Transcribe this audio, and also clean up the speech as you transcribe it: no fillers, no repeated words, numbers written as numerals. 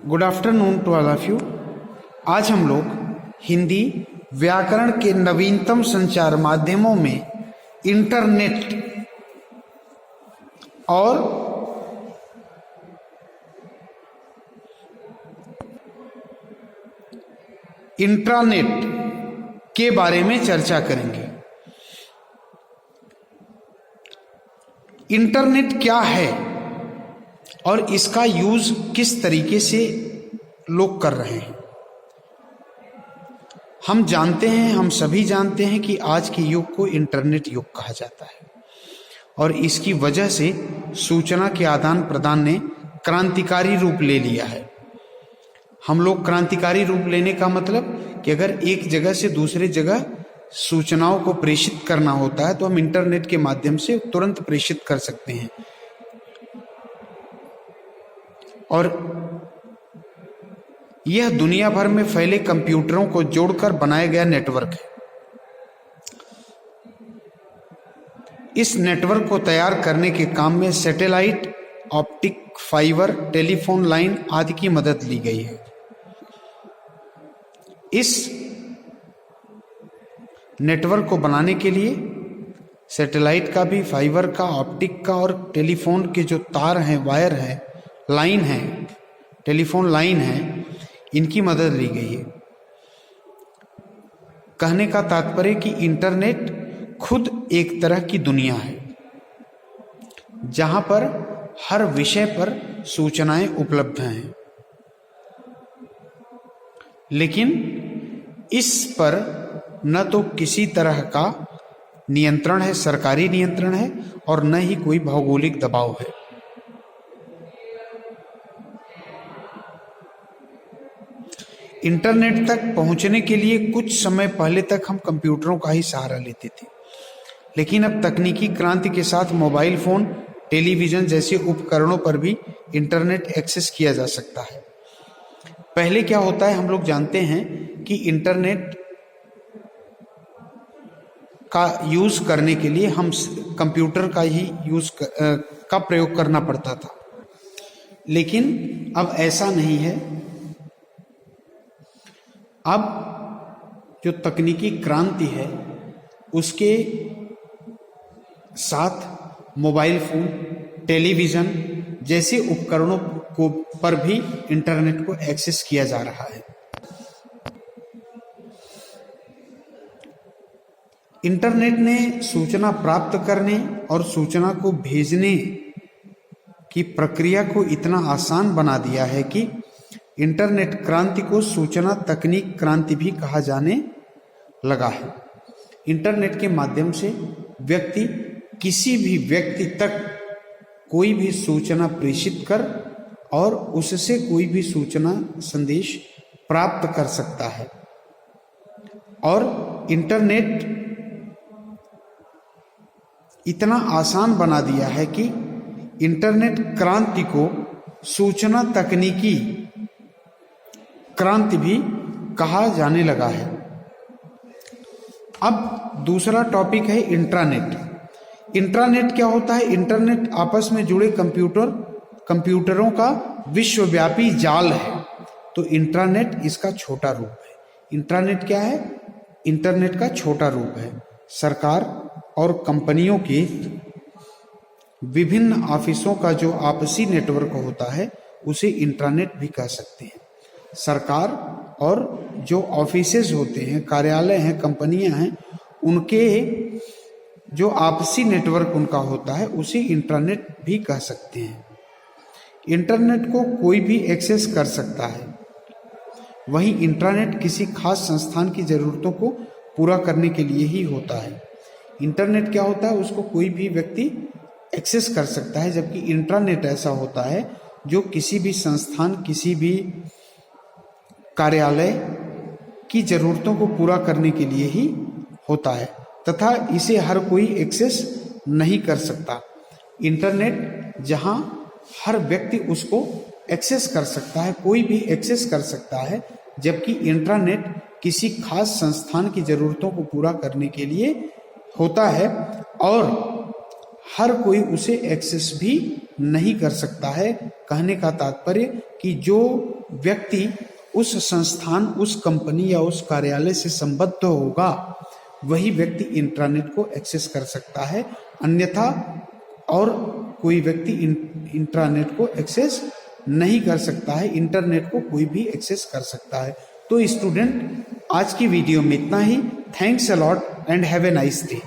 Good afternoon to all of you. आज हम लोग हिंदी व्याकरण के नवीनतम संचार माध्यमों में इंटरनेट और इंट्रानेट के बारे में चर्चा करेंगे। इंटरनेट क्या है और इसका यूज किस तरीके से लोग कर रहे हैं। हम जानते हैं, हम सभी जानते हैं कि आज के युग को इंटरनेट युग कहा जाता है और इसकी वजह से सूचना के आदान प्रदान ने क्रांतिकारी रूप ले लिया है। हम लोग क्रांतिकारी रूप लेने का मतलब कि अगर एक जगह से दूसरे जगह सूचनाओं को प्रेषित करना होता है तो हम इंटरनेट के माध्यम से तुरंत प्रेषित कर सकते हैं। और यह दुनिया भर में फैले कंप्यूटरों को जोड़कर बनाया गया नेटवर्क है। इस नेटवर्क को तैयार करने के काम में satellite, optic fibre, telephone line आदि की मदद ली गई है। इस नेटवर्क को बनाने के लिए सैटेलाइट का भी, फाइबर का, ऑप्टिक का और टेलीफोन के जो तार हैं, वायर हैं, लाइन है, टेलीफोन लाइन है, इनकी मदद ली गई है। कहने का तात्पर्य कि इंटरनेट खुद एक तरह की दुनिया है जहां पर हर विषय पर सूचनाएं उपलब्ध हैं, लेकिन इस पर न तो किसी तरह का नियंत्रण है, सरकारी नियंत्रण है, और न ही कोई भौगोलिक दबाव है। इंटरनेट तक पहुंचने के लिए कुछ समय पहले तक हम कंप्यूटरों का ही सहारा लेते थे, लेकिन अब तकनीकी क्रांति के साथ मोबाइल फोन, टेलीविजन जैसे उपकरणों पर भी इंटरनेट एक्सेस किया जा सकता है। पहले क्या होता है, हम लोग जानते हैं कि इंटरनेट का यूज करने के लिए हम कंप्यूटर का ही का प्रयोग करना पड़ता था, लेकिन अब ऐसा नहीं है। अब जो तकनीकी क्रांति है उसके साथ मोबाइल फोन, टेलीविजन जैसे उपकरणों को पर भी इंटरनेट को एक्सेस किया जा रहा है। इंटरनेट ने सूचना प्राप्त करने और सूचना को भेजने की प्रक्रिया को इतना आसान बना दिया है कि इंटरनेट क्रांति को सूचना तकनीक क्रांति भी कहा जाने लगा है। इंटरनेट के माध्यम से व्यक्ति किसी भी व्यक्ति तक कोई भी सूचना प्रेषित कर और उससे कोई भी सूचना, संदेश प्राप्त कर सकता है। और इंटरनेट इतना आसान बना दिया है कि इंटरनेट क्रांति को सूचना तकनीकी क्रांति भी कहा जाने लगा है। अब दूसरा टॉपिक है इंट्रानेट। इंट्रानेट क्या होता है? इंटरनेट आपस में जुड़े कंप्यूटरों का विश्वव्यापी जाल है। तो इंट्रानेट इसका छोटा रूप है। इंट्रानेट क्या है? इंटरनेट का छोटा रूप है। सरकार और कंपनियों के विभिन्न ऑफिसों का जो आपसी नेटवर्क होता है उसे इंट्रानेट भी कह सकते हैं। सरकार और जो ऑफिसेज होते हैं, कार्यालय हैं, कंपनियां हैं, उनके जो आपसी नेटवर्क उनका होता है उसे इंटरनेट भी कह सकते हैं। इंटरनेट को कोई भी एक्सेस कर सकता है, वहीं इंटरनेट किसी खास संस्थान की जरूरतों को पूरा करने के लिए ही होता है। इंटरनेट क्या होता है? उसको कोई भी व्यक्ति एक्सेस कर सकता है, जबकि इंट्रानेट ऐसा होता है जो किसी भी संस्थान, किसी भी कार्यालय की जरूरतों को पूरा करने के लिए ही होता है तथा इसे हर कोई एक्सेस नहीं कर सकता। इंटरनेट जहां हर व्यक्ति उसको एक्सेस कर सकता है, कोई भी एक्सेस कर सकता है, जबकि इंट्रानेट किसी खास संस्थान की जरूरतों को पूरा करने के लिए होता है और हर कोई उसे एक्सेस भी नहीं कर सकता है। कहने का तात्पर्य कि जो व्यक्ति उस संस्थान, उस कंपनी या उस कार्यालय से संबद्ध होगा वही व्यक्ति इंट्रानेट को एक्सेस कर सकता है, अन्यथा और कोई व्यक्ति इंट्रानेट को एक्सेस नहीं कर सकता है। इंटरनेट को कोई भी एक्सेस कर सकता है। तो स्टूडेंट, आज की वीडियो में इतना ही। Thanks a lot and have a nice day.